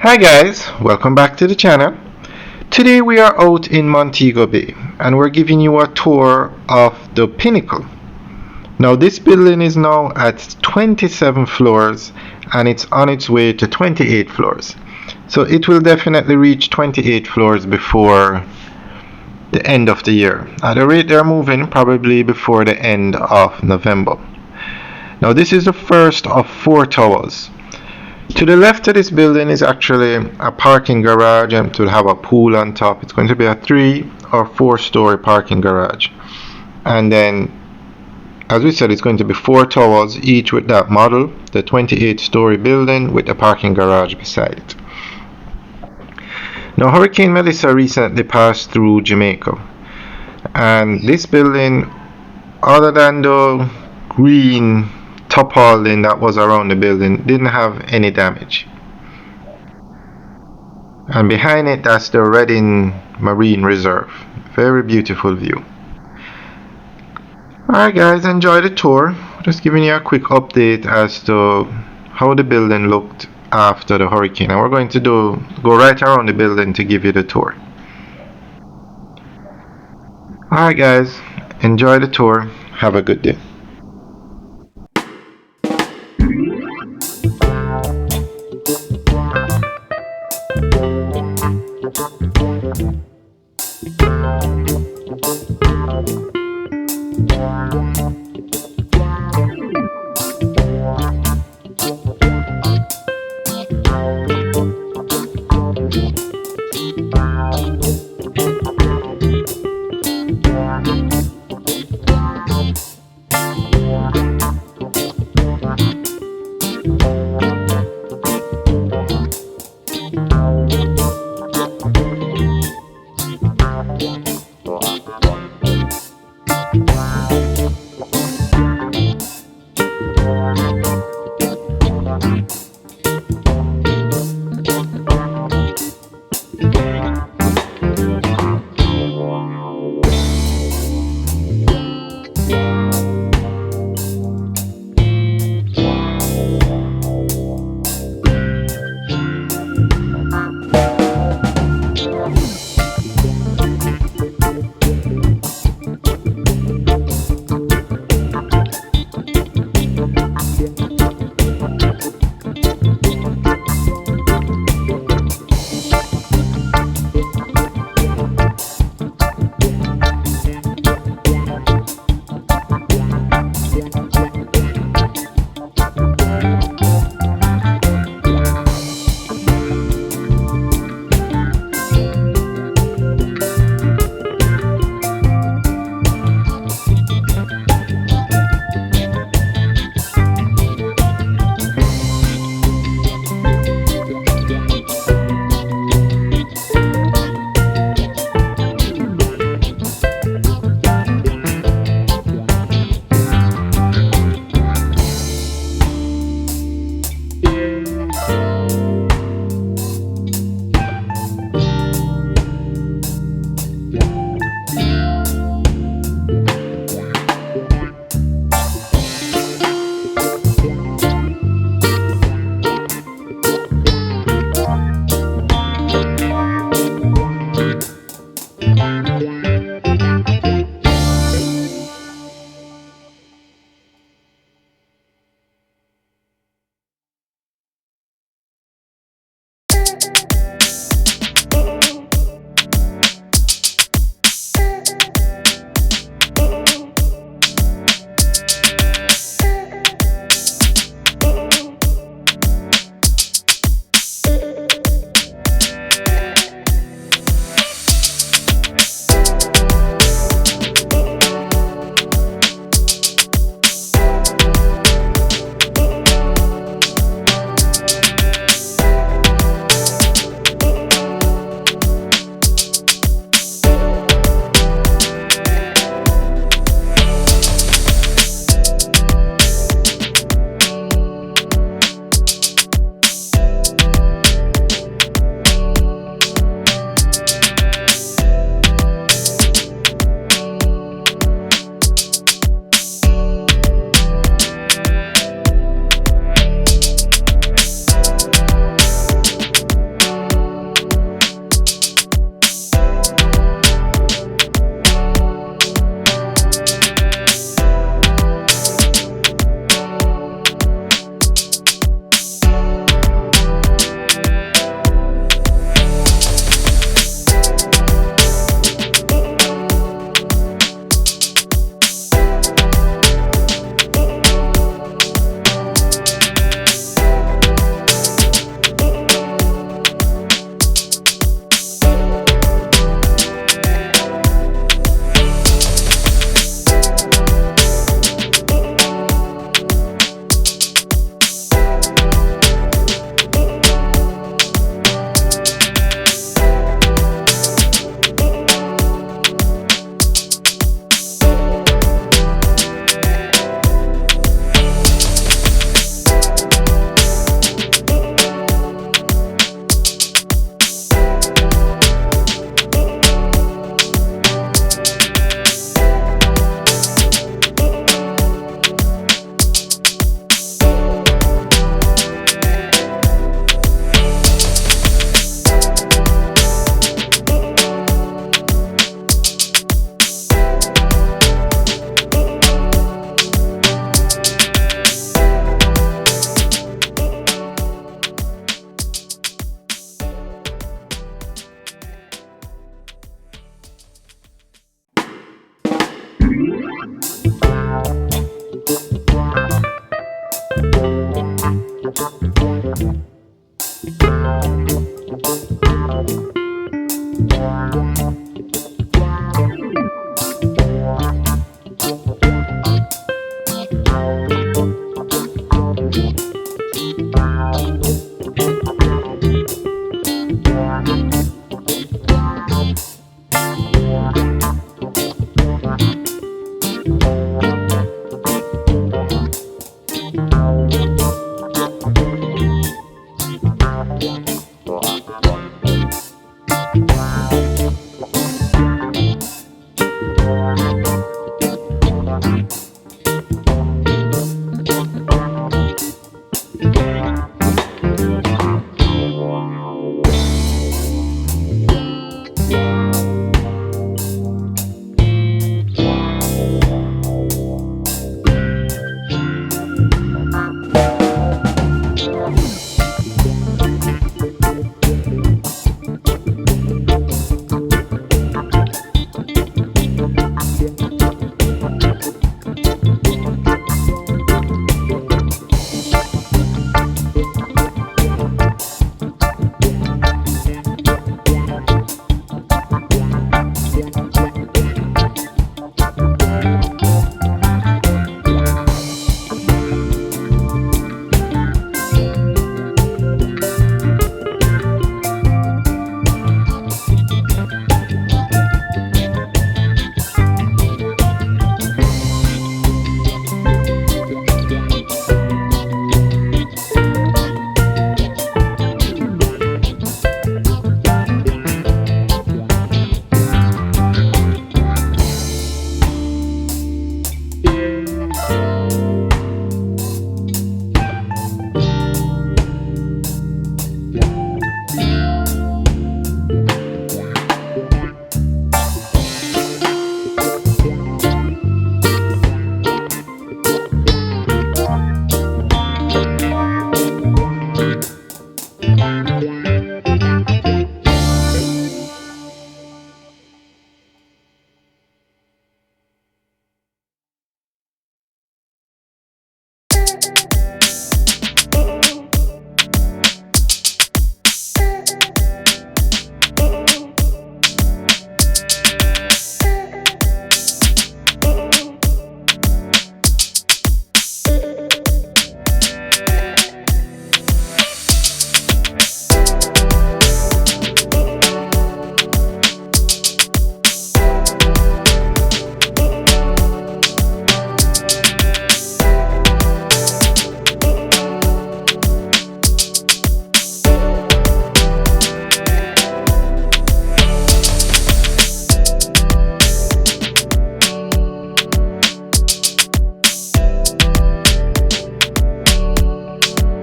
Hi guys, welcome back to the channel. Today we are out in Montego Bay and we're giving you a tour of the Pinnacle. Now this building is now at 27 floors and it's on its way to 28 floors. So it will definitely reach 28 floors before the end of the year. At the rate they're moving, probably before the end of November. Now this is the first of 4 towers. To the left of this building is actually a parking garage and it will have a pool on top. It's going to be a 3 or 4 story parking garage. And then, as we said, it's going to be 4 towers, each with that model, the 28-story building with a parking garage beside it. Now, Hurricane Melissa recently passed through Jamaica. And this building, other than the green tarpaulin that was around the building, didn't have any damage. And behind it, that's the Redding Marine Reserve. Very beautiful view. Alright guys, enjoy the tour. Just giving you a quick update as to how the building looked after the hurricane, and we're going to go right around the building to give you the tour. Alright guys, enjoy the tour. Have a good day.